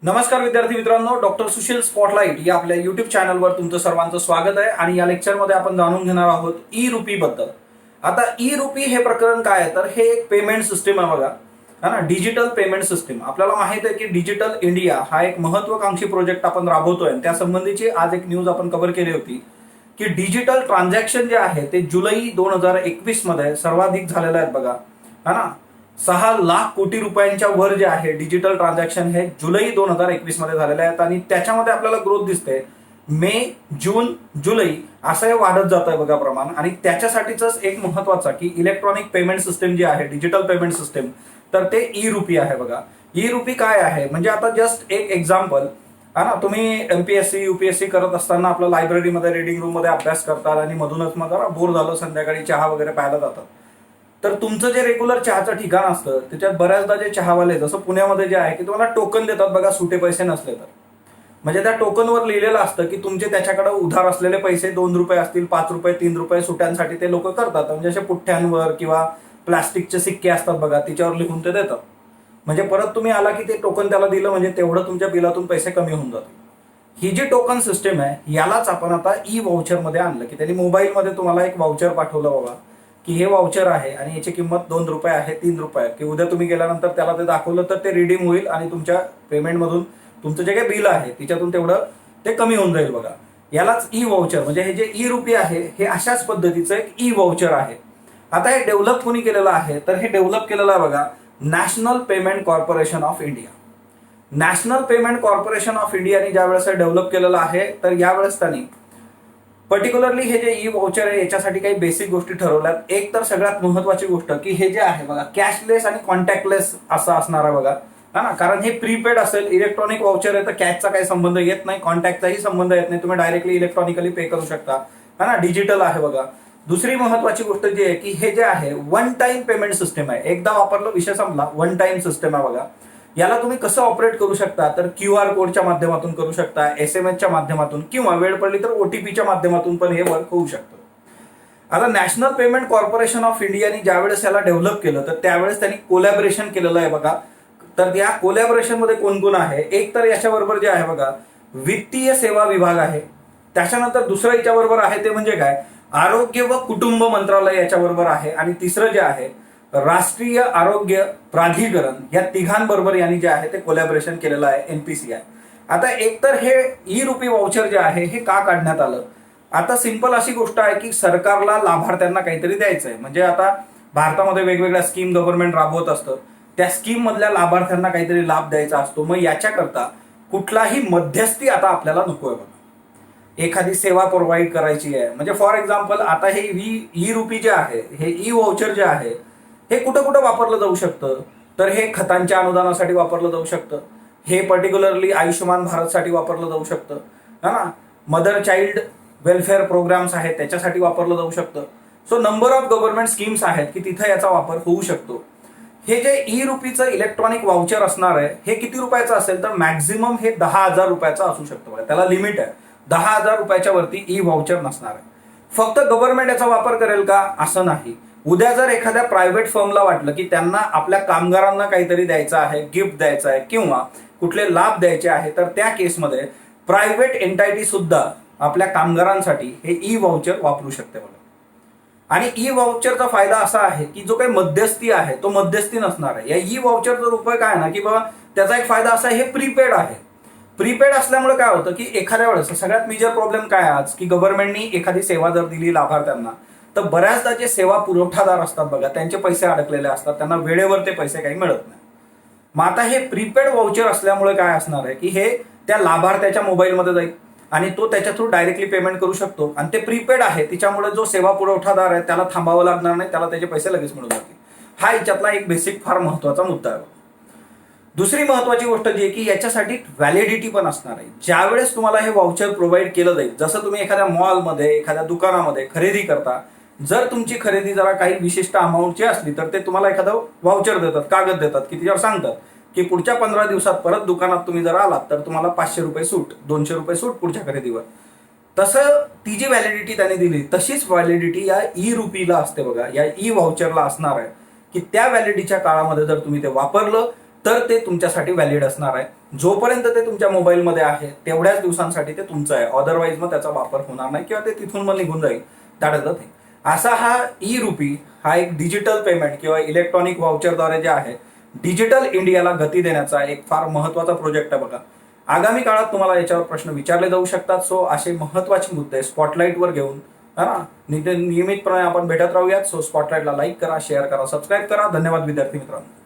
नमस्कार विद्यार्थी मित्रांनो, डॉक्टर सुशील स्पॉटलाइट या आपल्या युट्यूब चॅनलवर तुमचं सर्वांचं स्वागत आहे. आणि या लेक्चरमध्ये आपण जाणून घेणार आहोत ई रुपी बद्दल. आता ई रुपी हे प्रकरण काय आहे, तर हे एक पेमेंट सिस्टीम आहे बघा, है ना. Digital payment system. आपल्याला माहित आहे की डिजिटल इंडिया हा एक महत्वाकांक्षी प्रोजेक्ट आपण राबवतोय. त्या संबंधीची आज एक न्यूज आपण कव्हर केली होती की डिजिटल ट्रान्झॅक्शन जे आहे ते जुलै 2021 मध्ये सर्वाधिक झालेले आहेत बघा, है ना. 6 लाख कोटी रुपयांच्या वर जे आहे डिजिटल ट्रान्झॅक्शन हे जुलै 2021 मध्ये झालेले आहेत. आणि त्याच्यामध्ये आपल्याला ग्रोथ दिसते. मे, जून, जुलै असं हे वाढत जात आहे बघा प्रमाण. आणि त्याच्यासाठीच एक महत्वाचा की इलेक्ट्रॉनिक पेमेंट सिस्टीम जी आहे, डिजिटल पेमेंट सिस्टीम, तर ते ई रुपी आहे बघा. ई रुपी काय आहे म्हणजे आता जस्ट एक एक्झाम्पल, हा ना. तुम्ही एमपीएससी यूपीएससी करत असताना आपलं लायब्ररीमध्ये रिडिंग रूम मध्ये अभ्यास करतात आणि मधूनच मग जरा बोर झालं, संध्याकाळी चहा वगैरे प्यायला जातात. तर तुमचं जे रेग्युलर चहाचं ठिकाण असतं त्याच्यात बऱ्याचदा जे चहावाले, जसं पुण्यामध्ये जे आहे की तुम्हाला टोकन देतात बघा, सुटे पैसे नसले तर. म्हणजे त्या टोकनवर लिहिलेलं असतं की तुमचे त्याच्याकडे उधार असलेले पैसे 2 रुपये असतील, 5 रुपये, 3 रुपये सुट्यांसाठी ते लोक करतात. म्हणजे असे पुठ्ठ्यांवर किंवा प्लास्टिकचे सिक्के असतात बघा, त्याच्यावर लिहून ते देतात. म्हणजे परत तुम्ही आला की ते टोकन त्याला दिलं म्हणजे तेवढं तुमच्या बिलातून पैसे कमी होऊन जातील. ही जी टोकन सिस्टीम आहे यालाच आपण आता ई वाउचर मध्ये आणलं की त्यांनी मोबाईलमध्ये तुम्हाला एक वाउचर पाठवलं बाबा की हे वाउचर आहे आणि याची किंमत 2 रुपये आहे, 3 रुपये आहे, की उद्या तुम्ही गेल्यानंतर त्याला ते दाखवलं तर ते रिडीम होईल आणि तुमच्या पेमेंटमधून तुमचं जे काही बिल आहे तिच्यातून तेवढं ते कमी होऊन जाईल बघा. यालाच ई वाउचर म्हणजे हे जे ई रुपी आहे हे अशाच पद्धतीचं एक ई वाउचर आहे. आता हे डेव्हलप कोणी केलेलं आहे, तर हे डेव्हलप केलेलं आहे बघा national payment corporation of India. National payment corporation of इंडियाने ज्या वेळेस डेव्हलप केलेलं आहे तर यावेळेस त्यांनी पर्टिक्युलरली हे जे ई वाउचर आहे याच्यासाठी काही बेसिक गोष्टी ठरवल्यात. एक तर सगळ्यात महत्वाची गोष्ट की हे जे आहे बघा कॅशलेस आणि कॉन्टॅक्टलेस असं असणार आहे बघा, हा ना. कारण हे प्रीपेड असेल, इलेक्ट्रॉनिक वाउचर आहे तर कॅशचा काही संबंध येत नाही, कॉन्टॅक्टचाही संबंध येत नाही. तुम्ही डायरेक्टली इलेक्ट्रॉनिकली पे करू शकता, हा ना. डिजिटल आहे बघा. दुसरी महत्वाची गोष्ट जी आहे की हे जे आहे वन टाइम पेमेंट सिस्टम आहे. एकदा वापरलं विषय संपला, वन टाइम सिस्टम आहे बघा. याला तुम्ही कसं ऑपरेट करू शकता, तर QR कोडच्या माध्यमातून करू शकता, SMS च्या माध्यमातून, किंवा वेळ पडली तर OTPच्या माध्यमातून पण हे वर्क होऊ शकतं. आता नॅशनल पेमेंट कॉर्पोरेशन ऑफ इंडियाने ज्यावेळेस याला डेव्हलप केलं तर त्यावेळेस त्यांनी कोलॅबरेशन केलेलं आहे बघा. तर या कोलॅबरेशन मध्ये कोण कोण आहे, एक तर याच्याबरोबर जे आहे बघा वित्तीय सेवा विभाग आहे. त्याच्यानंतर दुसरं याच्याबरोबर आहे ते म्हणजे काय, आरोग्य व कुटुंब मंत्रालय याच्याबरोबर आहे. आणि तिसरं जे आहे राष्ट्रीय आरोग्य प्राधिकरण, या तिघांबरोबर यांनी जे आहे ते कोलॅबरेशन केलेलं आहे, NPCI. आता एकतर हे ई रुपी वाउचर जे आहे हे का काढण्यात आलं, आता सिंपल अशी गोष्ट आहे की सरकारला लाभार्थ्यांना काहीतरी द्यायचं आहे. म्हणजे आता भारतामध्ये वेगवेगळ्या स्कीम गव्हर्नमेंट राबवत असतं, त्या स्कीम मधल्या लाभार्थ्यांना काहीतरी लाभ द्यायचा असतो. मग याच्याकरता कुठलाही मध्यस्थी आता आपल्याला नकोय बघा. एखादी सेवा प्रोव्हाइड करायची आहे म्हणजे फॉर एक्झाम्पल आता हे ई रुपी जे आहे, हे ई वाउचर जे आहे हे कुठं कुठं वापरलं जाऊ शकतं, तर हे खतांच्या अनुदानासाठी वापरलं जाऊ शकतं. हे पर्टिक्युलरली आयुष्यमान भारतसाठी वापरलं जाऊ शकतं, है ना. मदर चाइल्ड वेलफेअर प्रोग्राम्स आहेत त्याच्यासाठी वापरलं जाऊ शकतं. So number of government schemes आहेत की तिथे याचा वापर होऊ शकतो. हे जे ई रुपीचं इलेक्ट्रॉनिक वाउचर असणार आहे हे किती रुपयाचं असेल, तर मॅक्झिमम हे 10,000 रुपयाचं असू शकतं. त्याला लिमिट आहे, 10,000 रुपयाच्या वरती ई वाउचर नसणार आहे. फक्त गव्हर्नमेंट याचा वापर करेल का असं नाही. उद्या जर एखाद्या प्रायव्हेट फर्मला वाटलं की त्यांना आपल्या कामगारांना काहीतरी द्यायचं आहे, गिफ्ट द्यायचं आहे किंवा कुठले लाभ द्यायचे आहे, तर त्या केसमध्ये प्रायव्हेट एंटायटी सुद्धा आपल्या कामगारांसाठी हे ई वाउचर वापरू शकते बघा. आणि ई वाउचरचा फायदा असा आहे की जो काही मध्यस्थी आहे तो मध्यस्थी नसणार आहे. या ई वाउचरचा रुपये काय ना की बाबा त्याचा एक फायदा असा आहे, हे प्रीपेड आहे. प्रीपेड असल्यामुळे काय होतं की एखाद्या वेळेस सगळ्यात मेजर प्रॉब्लेम काय आज की गव्हर्नमेंटनी एखादी सेवा जर दिली लाभार्थ्यांना तर बऱ्याचदा जे सेवा पुरवठादार असतात बघा त्यांचे पैसे अडकलेले असतात, त्यांना वेळेवर ते पैसे काही मिळत नाही. मग आता हे प्रीपेड वाउचर असल्यामुळे काय असणार आहे की हे त्या लाभार्थ्याच्या मोबाईलमध्ये जाईल आणि तो त्याच्या थ्रू डायरेक्टली पेमेंट करू शकतो. आणि ते प्रीपेड आहे त्याच्यामुळे जो सेवा पुरवठादार आहे त्याला थांबावं लागणार नाही, त्याला त्याचे पैसे लगेच मिळून जातील. हा याच्यातला एक बेसिक फार महत्वाचा मुद्दा आहे. दुसरी महत्वाची गोष्ट जी आहे की याच्यासाठी व्हॅलिडिटी पण असणार आहे. ज्यावेळेस तुम्हाला हे वाउचर प्रोव्हाइड केलं जाईल, जसं तुम्ही एखाद्या मॉलमध्ये एखाद्या दुकानामध्ये खरेदी करता, जर तुमची खरेदी जरा काही विशिष्ट अमाऊंटची असली तर ते तुम्हाला एखादं वाउचर देतात, कागद देतात की तिच्यावर सांगतात की पुढच्या 15 दिवसात परत दुकानात तुम्ही जर आलात तर तुम्हाला 500 रुपये सूट, 200 रुपये सूट पुढच्या खरेदीवर. तसं ती जी व्हॅलिडिटी त्याने दिली तशीच व्हॅलिडिटी या ई रुपीला असते बघा, या ई वाउचरला असणार आहे की त्या व्हॅलिडिटीच्या काळामध्ये जर तुम्ही ते वापरलं तर ते तुमच्यासाठी व्हॅलिड असणार आहे। जोपर्यंत ते तुमच्या मोबाईलमध्ये आहे तेवढ्याच दिवसांसाठी ते तुमचं आहे, अदरवाईज मग त्याचा वापर होणार नाही किंवा ते तिथून मग निघून जाईल, दॅट इज द थिंग। असा हा ई रुपी हा एक डिजिटल पेमेंट किंवा इलेक्ट्रॉनिक व्हाउचरद्वारे जे आहे डिजिटल इंडियाला गती देण्याचा एक फार महत्वाचा प्रोजेक्ट आहे बघा। आगामी काळात तुम्हाला याच्यावर प्रश्न विचारले जाऊ शकतात। सो असे महत्वाचे मुद्दे स्पॉटलाइटवर घेऊन है ना नियमितपणे आपण भेटत राहूयात। सो स्पॉटलाइटला लाईक करा, शेअर करा, सबस्क्राईब करा। धन्यवाद विद्यार्थी मित्रांनो।